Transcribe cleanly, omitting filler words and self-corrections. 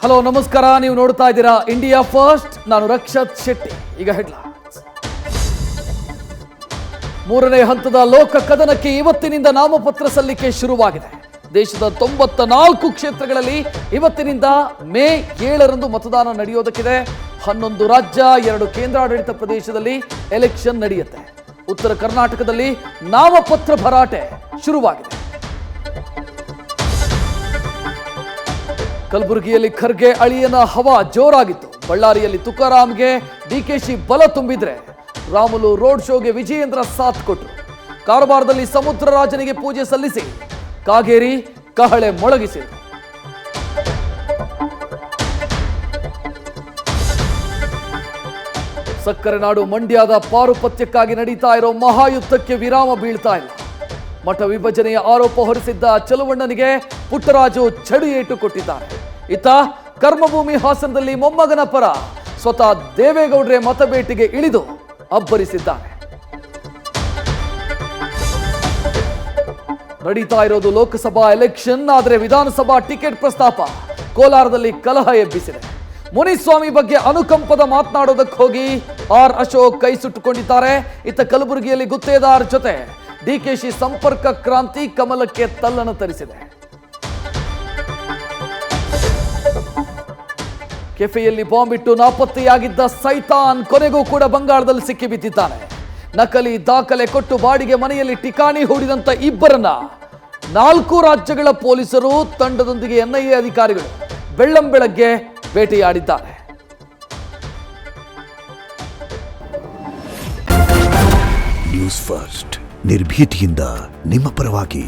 Hello ನಮಸ್ಕಾರ, ನೀವು ನೋಡ್ತಾ ಇದ್ದೀರಾ ಇಂಡಿಯಾ ಫಸ್ಟ್. ನಾನು ರಕ್ಷತ್ ಶೆಟ್ಟಿ. ಈಗ ಹೆಡ್ಲೈನ್ಸ್. ಮೂರನೇ ಹಂತದ ಲೋಕ ಕದನಕ್ಕೆ ಇವತ್ತಿನಿಂದ ನಾಮಪತ್ರ ಸಲ್ಲಿಕೆ ಶುರುವಾಗಿದೆ. ದೇಶದ 94 ಕ್ಷೇತ್ರಗಳಲ್ಲಿ ಇವತ್ತಿನಿಂದ ಮೇ 7ರಂದು ಮತದಾನ ನಡೆಯೋದಕ್ಕಿದೆ. 11 ರಾಜ್ಯ, 2 ಕೇಂದ್ರಾಡಳಿತ ಪ್ರದೇಶದಲ್ಲಿ ಎಲೆಕ್ಷನ್ ನಡೆಯುತ್ತೆ. ಉತ್ತರ ಕರ್ನಾಟಕದಲ್ಲಿ ನಾಮಪತ್ರ ಭರಾಟೆ ಶುರುವಾಗಿದೆ. ಕಲಬುರಗಿಯಲ್ಲಿ ಖರ್ಗೆ ಅಳಿಯನ ಹವಾ ಜೋರಾಗಿತ್ತು. ಬಳ್ಳಾರಿಯಲ್ಲಿ ತುಕಾರಾಮ್ಗೆ ಡಿಕೆಶಿ ಬಲ ತುಂಬಿದ್ರೆ ರಾಮುಲು ರೋಡ್ ಶೋಗೆ ವಿಜಯೇಂದ್ರ ಸಾಥ್ ಕೊಟ್ಟರು. ಕಾರವಾರದಲ್ಲಿ ಸಮುದ್ರ ರಾಜನಿಗೆ ಪೂಜೆ ಸಲ್ಲಿಸಿ ಕಾಗೇರಿ ಕಹಳೆ ಮೊಳಗಿಸಿದರು. ಸಕ್ಕರೆ ನಾಡು ಮಂಡ್ಯದ ಪಾರುಪತ್ಯಕ್ಕಾಗಿ ನಡೀತಾ ಇರೋ ಮಹಾಯುದ್ಧಕ್ಕೆ ವಿರಾಮ ಬೀಳ್ತಾ ಇಲ್ಲ. ಮಠ ವಿಭಜನೆಯ ಆರೋಪ ಹೊರಿಸಿದ್ದ ಚಲುವಣ್ಣನಿಗೆ ಪುಟ್ಟರಾಜು ಚಡಿಯೇಟು ಕೊಟ್ಟಿದ್ದಾರೆ. ಇತ್ತ ಕರ್ಮಭೂಮಿ ಹಾಸನದಲ್ಲಿ ಮೊಮ್ಮಗನ ಪರ ಸ್ವತಃ ದೇವೇಗೌಡ್ರೆ ಮತಬೇಟೆಗೆ ಇಳಿದು ಅಬ್ಬರಿಸಿದ್ದಾರೆ. ನಡೀತಾ ಇರೋದು ಲೋಕಸಭಾ ಎಲೆಕ್ಷನ್, ಆದರೆ ವಿಧಾನಸಭಾ ಟಿಕೆಟ್ ಪ್ರಸ್ತಾಪ ಕೋಲಾರದಲ್ಲಿ ಕಲಹ ಎಬ್ಬಿಸಿದೆ. ಮುನಿಸ್ವಾಮಿ ಬಗ್ಗೆ ಅನುಕಂಪದ ಮಾತನಾಡೋದಕ್ಕೆ ಹೋಗಿ ಆರ್ ಅಶೋಕ್ ಕೈ ಸುಟ್ಟುಕೊಂಡಿದ್ದಾರೆ. ಇತ್ತ ಕಲಬುರಗಿಯಲ್ಲಿ ಗುತ್ತೇದಾರ್ ಜೊತೆ ಡಿಕೆಶಿ ಸಂಪರ್ಕ ಕ್ರಾಂತಿ ಕಮಲಕ್ಕೆ ತಲ್ಲಣ ತರಿಸಿದೆ. ಕೆಫೆಯಲ್ಲಿ ಬಾಂಬ್ ಇಟ್ಟು ನಾಪತ್ತೆಯಾಗಿದ್ದ ಸೈತಾನ್ ಕೊನೆಗೂ ಕೂಡ ಬಂಗಾಳದಲ್ಲಿ ಸಿಕ್ಕಿಬಿದ್ದಿದ್ದಾನೆ. ನಕಲಿ ದಾಖಲೆ ಕೊಟ್ಟು ಬಾಡಿಗೆ ಮನೆಯಲ್ಲಿ ಠಿಕಾಣಿ ಹೂಡಿದಂತ ಇಬ್ಬರನ್ನ 4 ರಾಜ್ಯಗಳ ಪೊಲೀಸರು ತಂಡದೊಂದಿಗೆ ಎನ್ಐಎ ಅಧಿಕಾರಿಗಳು ಬೆಳ್ಳಂಬೆಳಗ್ಗೆ ಬೇಟೆಯಾಡಿದ್ದಾರೆ. ನ್ಯೂಸ್ ಫಸ್ಟ್ ನಿರ್ಭೀತಿಯಿಂದ ನಿಮ್ಮ ಪರವಾಗಿ.